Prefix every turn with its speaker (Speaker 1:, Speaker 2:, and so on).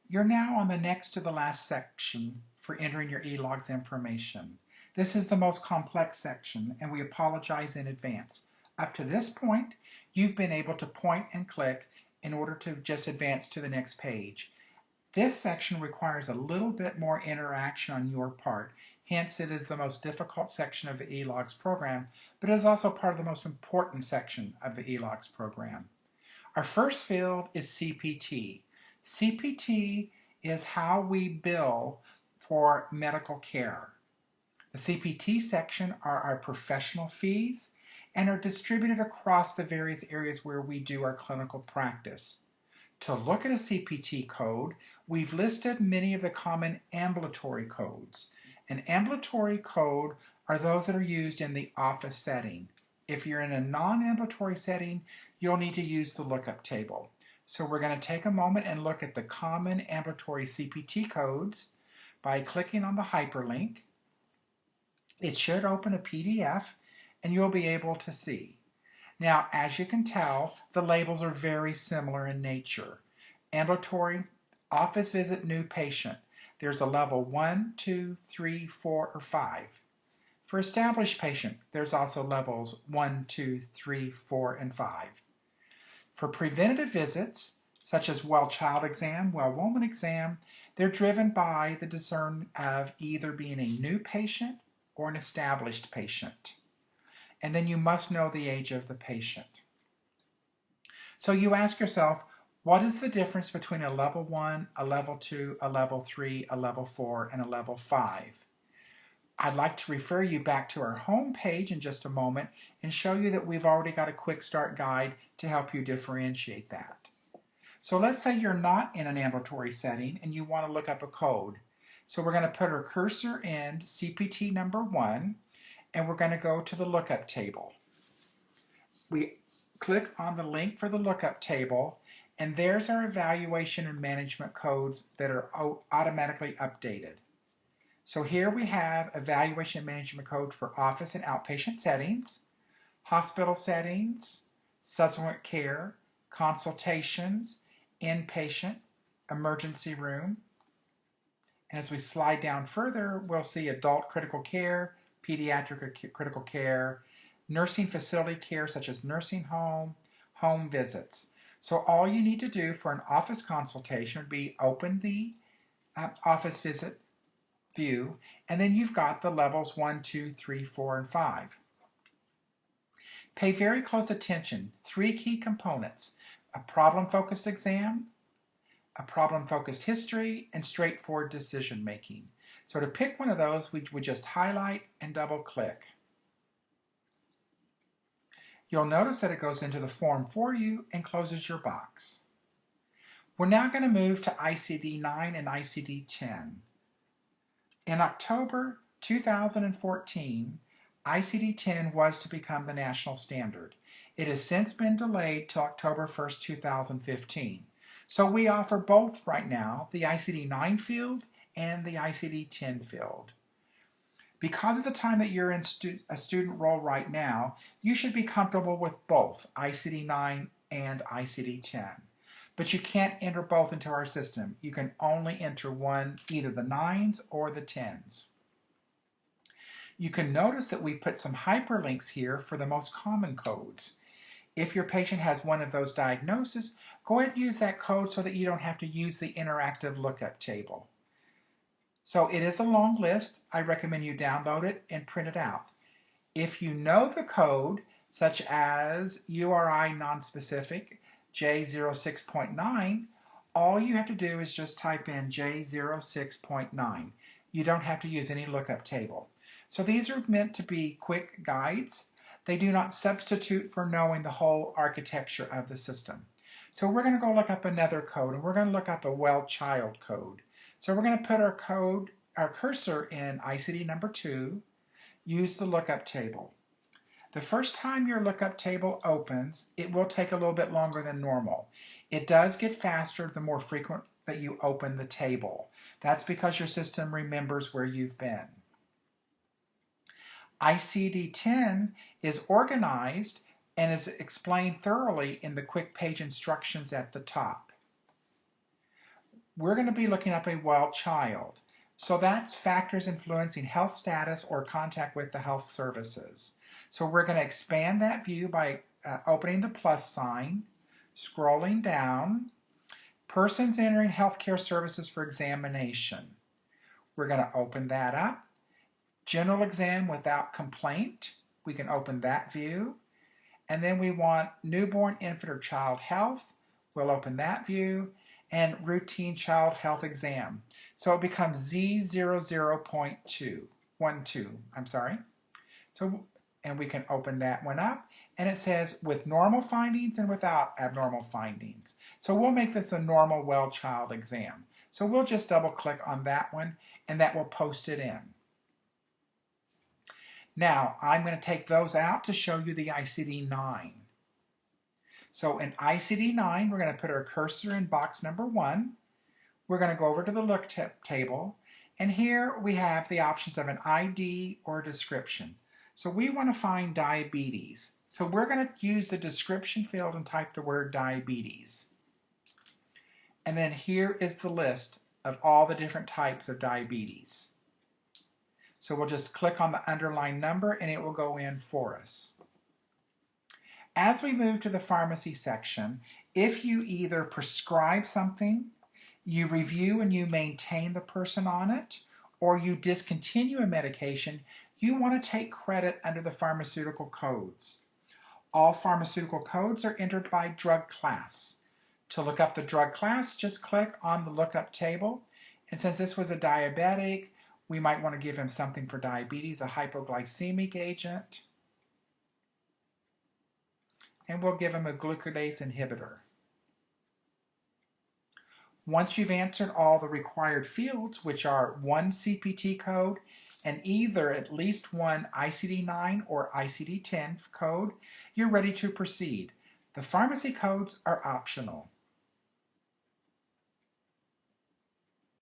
Speaker 1: You're now on the next to the last section for entering your eLOGS information. This is the most complex section, and we apologize in advance. Up to this point, you've been able to point and click in order to just advance to the next page. This section requires a little bit more interaction on your part, hence it is the most difficult section of the eLOGS program, but it is also part of the most important section of the eLOGS program. Our first field is CPT. CPT is how we bill for medical care. The CPT section are our professional fees and are distributed across the various areas where we do our clinical practice. To look at a CPT code, we've listed many of the common ambulatory codes. An ambulatory code are those that are used in the office setting. If you're in a non-ambulatory setting, you'll need to use the lookup table. So we're going to take a moment and look at the common ambulatory CPT codes by clicking on the hyperlink. It should open a PDF and you'll be able to see. Now, as you can tell, the labels are very similar in nature. Ambulatory, office visit, new patient. There's a level 1, 2, 3, 4, or 5. For established patient, there's also levels 1, 2, 3, 4, and 5. For preventative visits, such as well-child exam, well-woman exam, they're driven by the discern of either being a new patient or an established patient. And then you must know the age of the patient. So you ask yourself, what is the difference between a level 1, a level 2, a level 3, a level 4, and a level 5? I'd like to refer you back to our home page in just a moment and show you that we've already got a quick start guide to help you differentiate that. So let's say you're not in an ambulatory setting and you want to look up a code. So we're going to put our cursor in CPT number 1 and we're going to go to the lookup table. We click on the link for the lookup table and there's our evaluation and management codes that are automatically updated. So here we have evaluation and management code for office and outpatient settings, hospital settings, subsequent care, consultations, inpatient, emergency room. And as we slide down further, we'll see adult critical care, pediatric critical care, nursing facility care such as nursing home, home visits. So all you need to do for an office consultation would be open the office visit view, and then you've got the levels 1, 2, 3, 4, and 5. Pay very close attention. 3 key components: a problem-focused exam, a problem-focused history, and straightforward decision making. So to pick one of those, we just highlight and double-click. You'll notice that it goes into the form for you and closes your box. We're now going to move to ICD-9 and ICD-10. In October 2014, ICD-10 was to become the national standard. It has since been delayed to October 1st, 2015. So we offer both right now, the ICD-9 field and the ICD-10 field. Because of the time that you're in a student role right now, you should be comfortable with both ICD-9 and ICD-10. But you can't enter both into our system. You can only enter one, either the 9s or the 10s. You can notice that we've put some hyperlinks here for the most common codes. If your patient has one of those diagnoses, go ahead and use that code so that you don't have to use the interactive lookup table. So it is a long list. I recommend you download it and print it out. If you know the code, such as URI nonspecific, J06.9, all you have to do is just type in J06.9. You don't have to use any lookup table. So these are meant to be quick guides. They do not substitute for knowing the whole architecture of the system. So we're going to go look up another code, and we're going to look up a well-child code. So we're going to put our cursor in ICD number 2, use the lookup table. The first time your lookup table opens, it will take a little bit longer than normal. It does get faster the more frequent that you open the table. That's because your system remembers where you've been. ICD-10 is organized and is explained thoroughly in the quick page instructions at the top. we're going to be looking up a well child. So that's factors influencing health status or contact with the health services. So we're going to expand that view by opening the plus sign, scrolling down, persons entering healthcare services for examination. We're going to open that up. General exam without complaint. We can open that view. And then we want newborn, infant, or child health. We'll open that view. And routine child health exam. So it becomes Z00.12, I'm sorry. So, and we can open that one up. And it says with normal findings and without abnormal findings. So we'll make this a normal well child exam. So we'll just double click on that one and that will post it in. Now I'm going to take those out to show you the ICD-9. So in ICD-9 we're going to put our cursor in box number 1. We're going to go over to the look table and here we have the options of an ID or a description. So we want to find diabetes. So we're going to use the description field and type the word diabetes. And then here is the list of all the different types of diabetes. So we'll just click on the underlined number and it will go in for us. As we move to the pharmacy section, if you either prescribe something, you review and you maintain the person on it, or you discontinue a medication, you want to take credit under the pharmaceutical codes. All pharmaceutical codes are entered by drug class. To look up the drug class, just click on the lookup table. And since this was a diabetic, we might want to give him something for diabetes, a hypoglycemic agent. And we'll give him a glucose inhibitor. Once you've answered all the required fields, which are one CPT code and either at least one ICD-9 or ICD-10 code, you're ready to proceed. The pharmacy codes are optional.